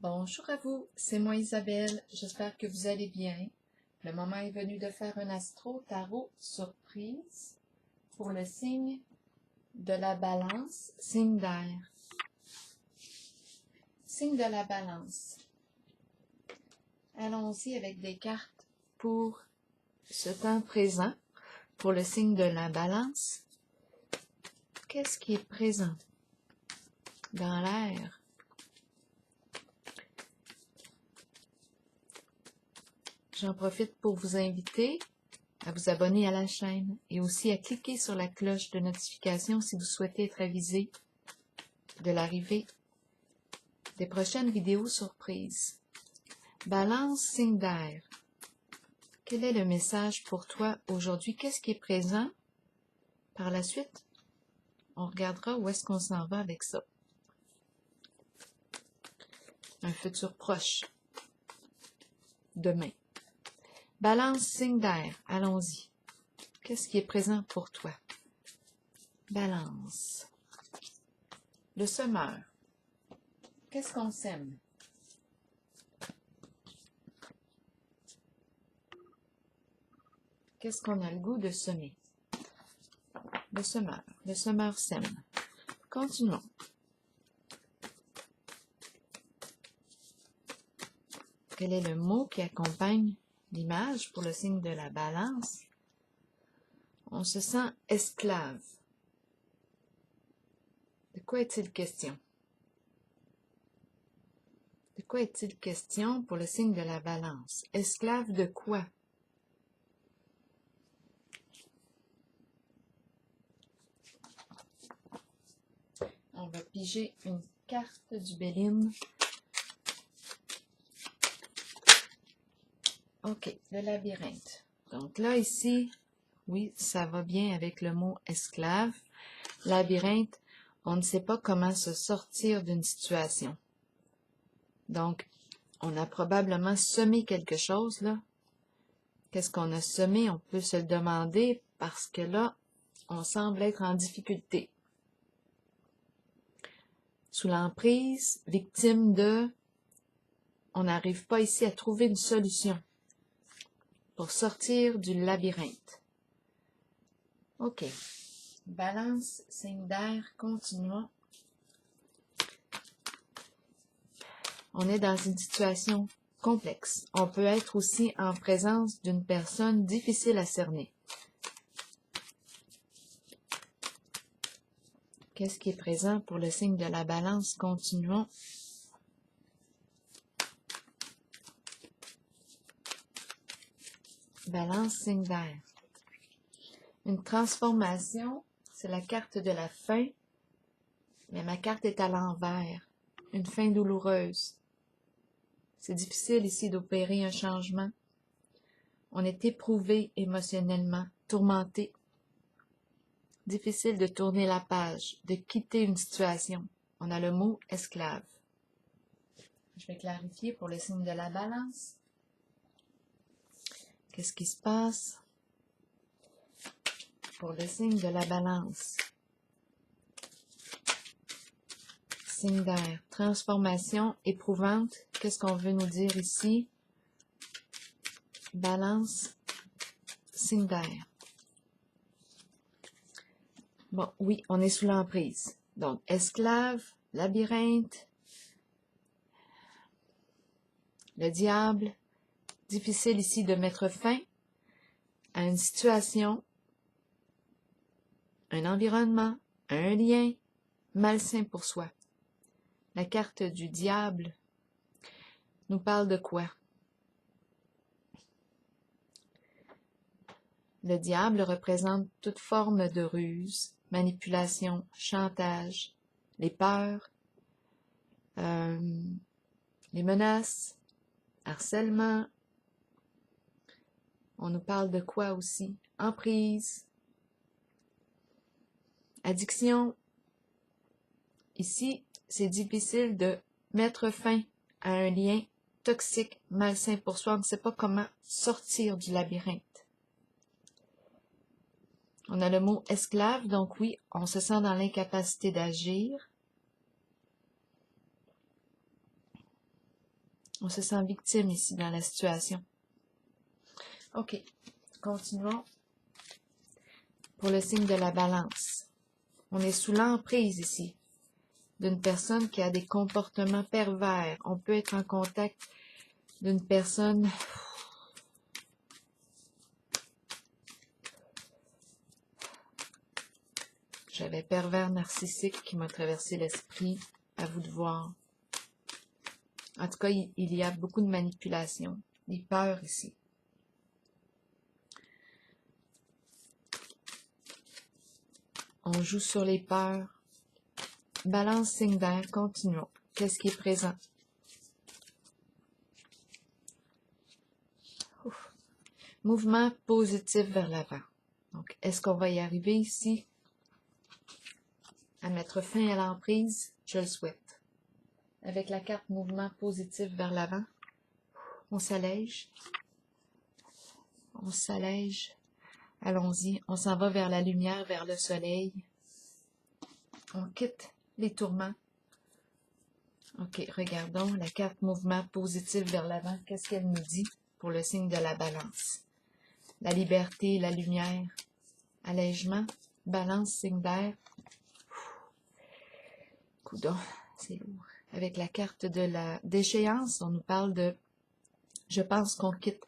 Bonjour à vous, c'est moi Isabelle, j'espère que vous allez bien. Le moment est venu de faire un astro-tarot surprise pour le signe de la balance, signe d'air. Signe de la balance. Allons-y avec des cartes pour ce temps présent, pour le signe de la balance. Qu'est-ce qui est présent dans l'air? J'en profite pour vous inviter à vous abonner à la chaîne et aussi à cliquer sur la cloche de notification si vous souhaitez être avisé de l'arrivée des prochaines vidéos surprises. Balance, signe d'air. Quel est le message pour toi aujourd'hui? Qu'est-ce qui est présent? Par la suite, on regardera où est-ce qu'on s'en va avec ça. Un futur proche. Demain. Balance, signe d'air. Allons-y. Qu'est-ce qui est présent pour toi? Balance. Le semeur. Qu'est-ce qu'on sème? Qu'est-ce qu'on a le goût de semer? Le semeur sème. Continuons. Quel est le mot qui accompagne l'image pour le signe de la balance? On se sent esclave. De quoi est-il question? De quoi est-il question pour le signe de la balance? Esclave de quoi? On va piger une carte du Béline. OK, le labyrinthe. Donc là, ici, oui, ça va bien avec le mot esclave. Labyrinthe, on ne sait pas comment se sortir d'une situation. Donc, on a probablement semé quelque chose, là. Qu'est-ce qu'on a semé? On peut se le demander parce que là, on semble être en difficulté. Sous l'emprise, victime de... On n'arrive pas ici à trouver une solution pour sortir du labyrinthe. OK. Balance, signe d'air, continuons. On est dans une situation complexe. On peut être aussi en présence d'une personne difficile à cerner. Qu'est-ce qui est présent pour le signe de la balance? Continuons. Balance, signe d'air. Une transformation, c'est la carte de la fin, mais ma carte est à l'envers. Une fin douloureuse. C'est difficile ici d'opérer un changement. On est éprouvé émotionnellement, tourmenté. Difficile de tourner la page, de quitter une situation. On a le mot esclave. Je vais clarifier pour le signe de la balance. Qu'est-ce qui se passe pour le signe de la balance? Signe d'air. Transformation éprouvante. Qu'est-ce qu'on veut nous dire ici? Balance. Signe d'air. Bon, oui, on est sous l'emprise. Donc, esclave, labyrinthe, le diable. Difficile ici de mettre fin à une situation, un environnement, un lien malsain pour soi. La carte du diable nous parle de quoi? Le diable représente toute forme de ruse, manipulation, chantage, les peurs, les menaces, harcèlement. On nous parle de quoi aussi? Emprise, addiction. Ici, c'est difficile de mettre fin à un lien toxique, malsain pour soi. On ne sait pas comment sortir du labyrinthe. On a le mot esclave, donc oui, on se sent dans l'incapacité d'agir. On se sent victime ici dans la situation. OK. Continuons pour le signe de la balance. On est sous l'emprise ici d'une personne qui a des comportements pervers. On peut être en contact d'une personne j'avais pervers narcissique qui m'a traversé l'esprit. À vous de voir. En tout cas, il y a beaucoup de manipulation, des peurs ici. On joue sur les peurs. Balance, signe d'air, continuons. Qu'est-ce qui est présent? Ouf. Mouvement positif vers l'avant. Donc, est-ce qu'on va y arriver ici à mettre fin à l'emprise? Je le souhaite. Avec la carte mouvement positif vers l'avant, on s'allège. On s'allège. Allons-y. On s'en va vers la lumière, vers le soleil. On quitte les tourments. OK, regardons la carte mouvement positif vers l'avant. Qu'est-ce qu'elle nous dit pour le signe de la balance? La liberté, la lumière, allègement, balance, signe d'air. Coudon, c'est lourd. Avec la carte de la déchéance, on nous parle de « je pense qu'on quitte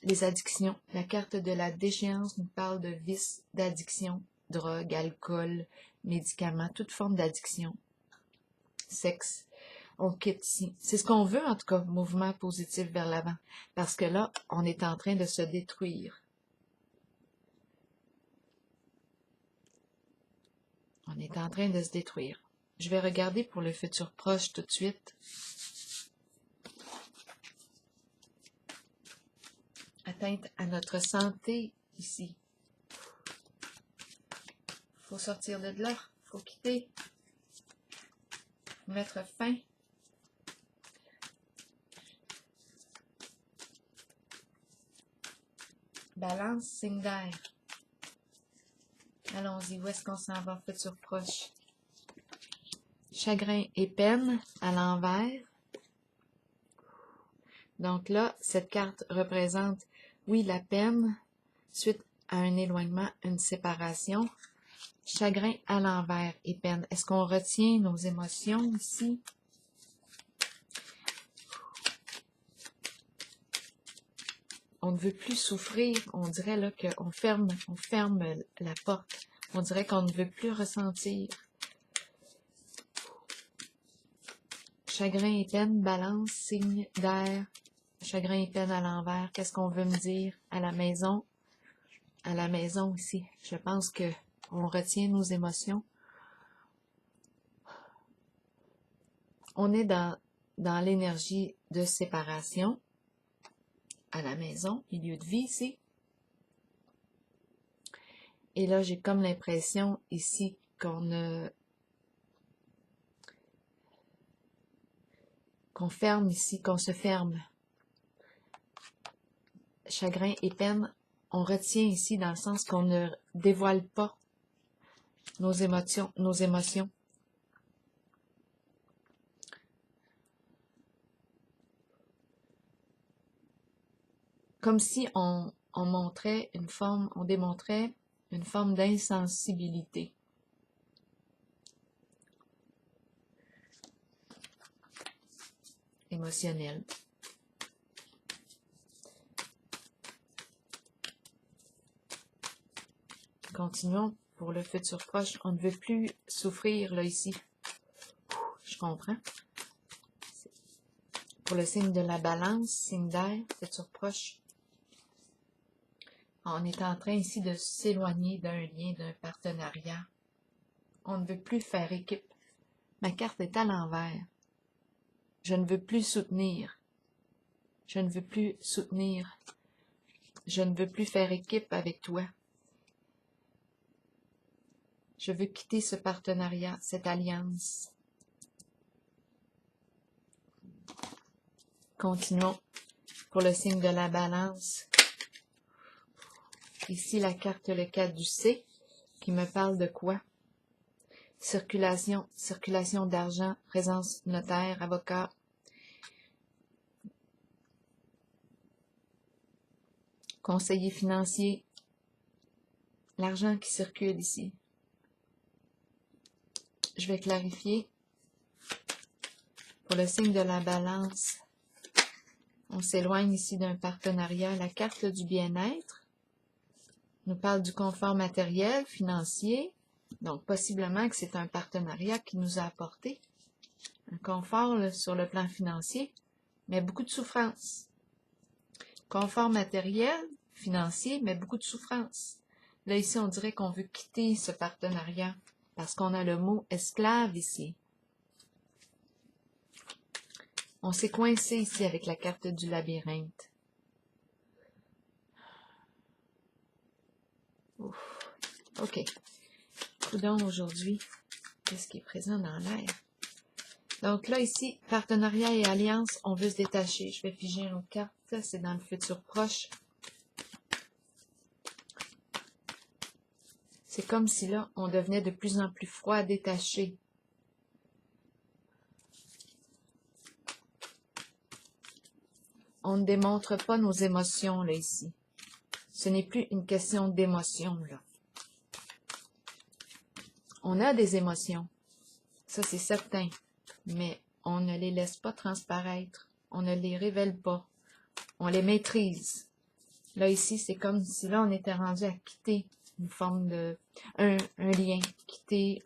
les addictions ». La carte de la déchéance nous parle de vices, d'addiction, drogue, alcool, médicaments, toute forme d'addiction, sexe. On quitte ici. C'est ce qu'on veut, en tout cas, mouvement positif vers l'avant. Parce que là, on est en train de se détruire. On est en train de se détruire. Je vais regarder pour le futur proche tout de suite. Atteinte à notre santé ici. Faut sortir de là. Faut quitter. Mettre fin. Balance, signe d'air. Allons-y, où est-ce qu'on s'en va, futur proche? Chagrin et peine à l'envers. Donc là, cette carte représente, oui, la peine suite à un éloignement, une séparation. Chagrin à l'envers et peine. Est-ce qu'on retient nos émotions ici? On ne veut plus souffrir. On dirait là qu'on ferme la porte. On dirait qu'on ne veut plus ressentir. Chagrin et peine, balance, signe d'air. Chagrin et peine à l'envers. Qu'est-ce qu'on veut me dire à la maison? À la maison ici. Je pense que on retient nos émotions. On est dans l'énergie de séparation. À la maison, milieu de vie ici. Et là, j'ai comme l'impression ici qu'on ferme ici, qu'on se ferme. Chagrin et peine, on retient ici dans le sens qu'on ne dévoile pas nos émotions. Comme si on démontrait une forme d'insensibilité. Émotionnelle. Continuons pour le futur proche. On ne veut plus souffrir là ici. Je comprends. Pour le signe de la balance, signe d'air, futur proche. On est en train ici de s'éloigner d'un lien, d'un partenariat. On ne veut plus faire équipe. Ma carte est à l'envers. Je ne veux plus soutenir. Je ne veux plus soutenir. Je ne veux plus faire équipe avec toi. Je veux quitter ce partenariat, cette alliance. Continuons pour le signe de la balance. Ici, la carte, le caducée, qui me parle de quoi? Circulation d'argent, présence notaire, avocat. conseiller financier, l'argent qui circule ici. Je vais clarifier. Pour le signe de la balance, on s'éloigne ici d'un partenariat. La carte du bien-être nous parle du confort matériel, financier. Donc, possiblement que c'est un partenariat qui nous a apporté un confort là, sur le plan financier, mais beaucoup de souffrance. Confort matériel, financier, mais beaucoup de souffrance. Là, ici, on dirait qu'on veut quitter ce partenariat parce qu'on a le mot esclave ici. On s'est coincé ici avec la carte du labyrinthe. Ouf. OK. Coudonc aujourd'hui. Qu'est-ce qui est présent dans l'air? Donc là, ici, partenariat et alliance, on veut se détacher. Je vais figer une autre carte. C'est dans le futur proche. C'est comme si là, on devenait de plus en plus froid, détaché. On ne démontre pas nos émotions, là, ici. Ce n'est plus une question d'émotion, là. On a des émotions. Ça, c'est certain. Mais on ne les laisse pas transparaître. On ne les révèle pas. On les maîtrise. Là, ici, c'est comme si là, on était rendu à quitter une forme de... un lien. Quitter...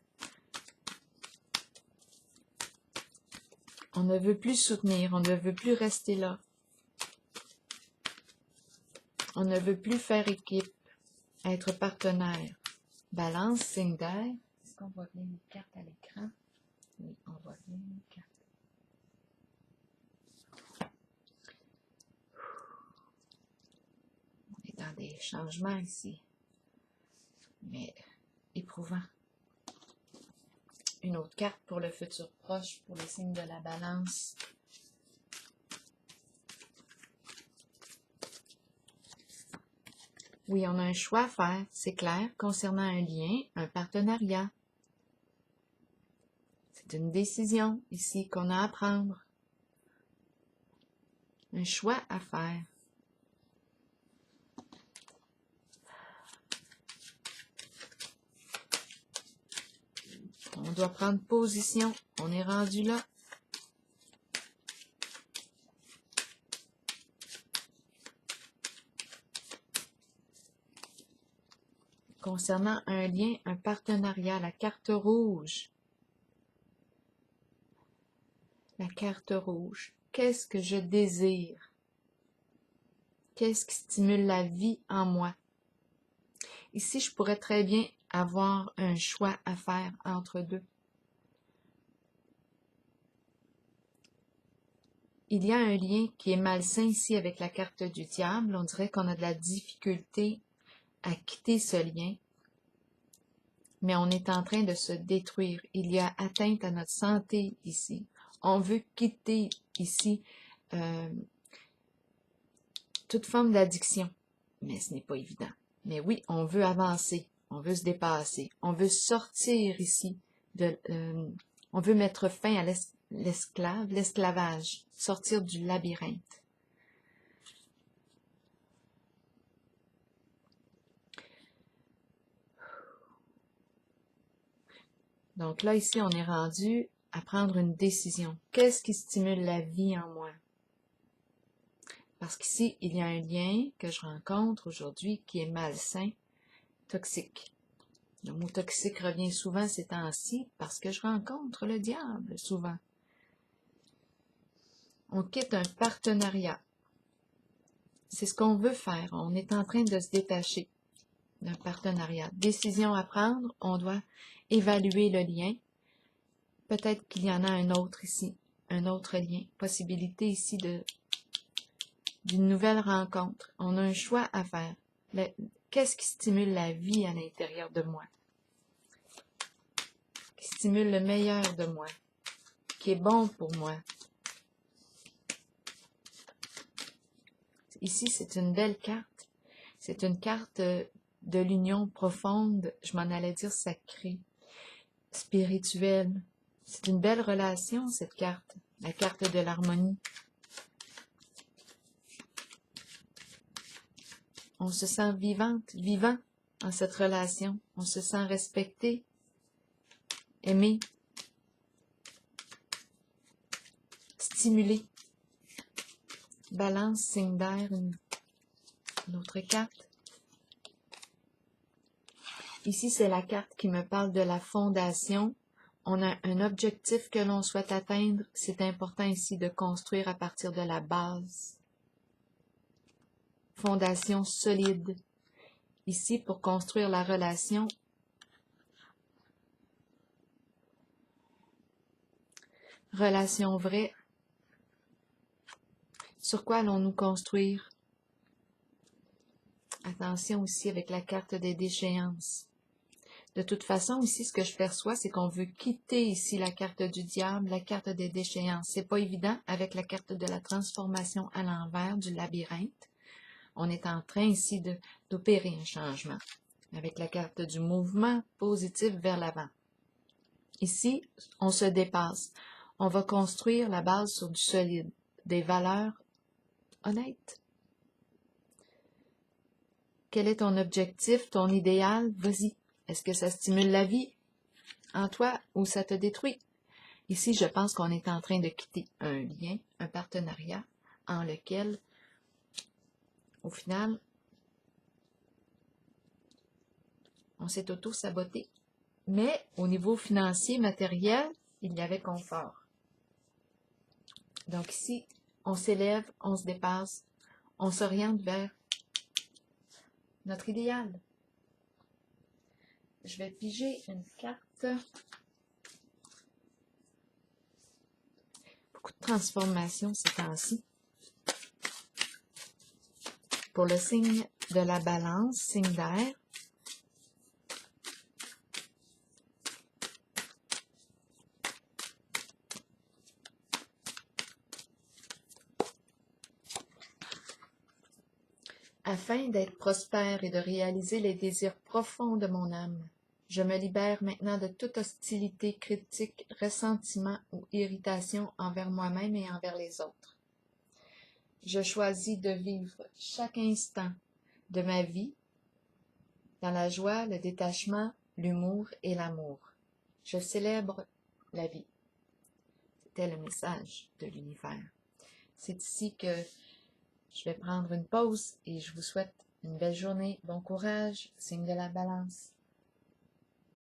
On ne veut plus soutenir. On ne veut plus rester là. On ne veut plus faire équipe. Être partenaire. Balance, signe d'air. Est-ce qu'on voit bien les cartes à l'écran? Oui, on voit bien les cartes. On est dans des changements ici. Mais éprouvant. Une autre carte pour le futur proche, pour le signe de la balance. Oui, on a un choix à faire, c'est clair, concernant un lien, un partenariat. C'est une décision ici qu'on a à prendre. Un choix à faire. On doit prendre position. On est rendu là. Concernant un lien, un partenariat, la carte rouge. La carte rouge. Qu'est-ce que je désire? Qu'est-ce qui stimule la vie en moi? Ici, je pourrais très bien avoir un choix à faire entre deux. Il y a un lien qui est malsain ici avec la carte du diable. On dirait qu'on a de la difficulté à quitter ce lien. Mais on est en train de se détruire. Il y a atteinte à notre santé ici. On veut quitter ici toute forme d'addiction. Mais ce n'est pas évident. Mais oui, on veut avancer. On veut se dépasser. On veut sortir ici. On veut mettre fin à l'esclavage. Sortir du labyrinthe. Donc là, ici, on est rendu à prendre une décision. Qu'est-ce qui stimule la vie en moi? Parce qu'ici, il y a un lien que je rencontre aujourd'hui qui est malsain, toxique. Le mot toxique revient souvent ces temps-ci parce que je rencontre le diable souvent. On quitte un partenariat. C'est ce qu'on veut faire. On est en train de se détacher d'un partenariat. Décision à prendre, on doit évaluer le lien. Peut-être qu'il y en a un autre ici, un autre lien. Possibilité ici d'une nouvelle rencontre. On a un choix à faire. Qu'est-ce qui stimule la vie à l'intérieur de moi? Qui stimule le meilleur de moi? Qui est bon pour moi? Ici, c'est une belle carte. C'est une carte de l'union profonde, je m'en allais dire sacrée, spirituelle. C'est une belle relation, cette carte. La carte de l'harmonie. On se sent vivante, vivant en cette relation. On se sent respecté, aimé, stimulé. Balance, signe d'air, une autre carte. Ici, c'est la carte qui me parle de la fondation. On a un objectif que l'on souhaite atteindre. C'est important ici de construire à partir de la base. Fondation solide. Ici, pour construire la relation, relation vraie. Sur quoi allons-nous construire? Attention aussi avec la carte des déchéances. De toute façon, ici, ce que je perçois, c'est qu'on veut quitter ici la carte du diable, la carte des déchéances. C'est pas évident avec la carte de la transformation à l'envers du labyrinthe. On est en train ici d'opérer un changement avec la carte du mouvement positif vers l'avant. Ici, on se dépasse. On va construire la base sur du solide, des valeurs honnêtes. Quel est ton objectif, ton idéal? Vas-y. Est-ce que ça stimule la vie en toi ou ça te détruit? Ici, je pense qu'on est en train de quitter un lien, un partenariat en lequel, au final, on s'est auto-saboté. Mais au niveau financier, matériel, il y avait confort. Donc ici, on s'élève, on se dépasse, on s'oriente vers notre idéal. Je vais piger une carte. Beaucoup de transformation ces temps-ci. Pour le signe de la balance, signe d'air. Afin d'être prospère et de réaliser les désirs profonds de mon âme, je me libère maintenant de toute hostilité, critique, ressentiment ou irritation envers moi-même et envers les autres. Je choisis de vivre chaque instant de ma vie dans la joie, le détachement, l'humour et l'amour. Je célèbre la vie. C'était le message de l'univers. C'est ici que je vais prendre une pause et je vous souhaite une belle journée, bon courage, signe de la balance.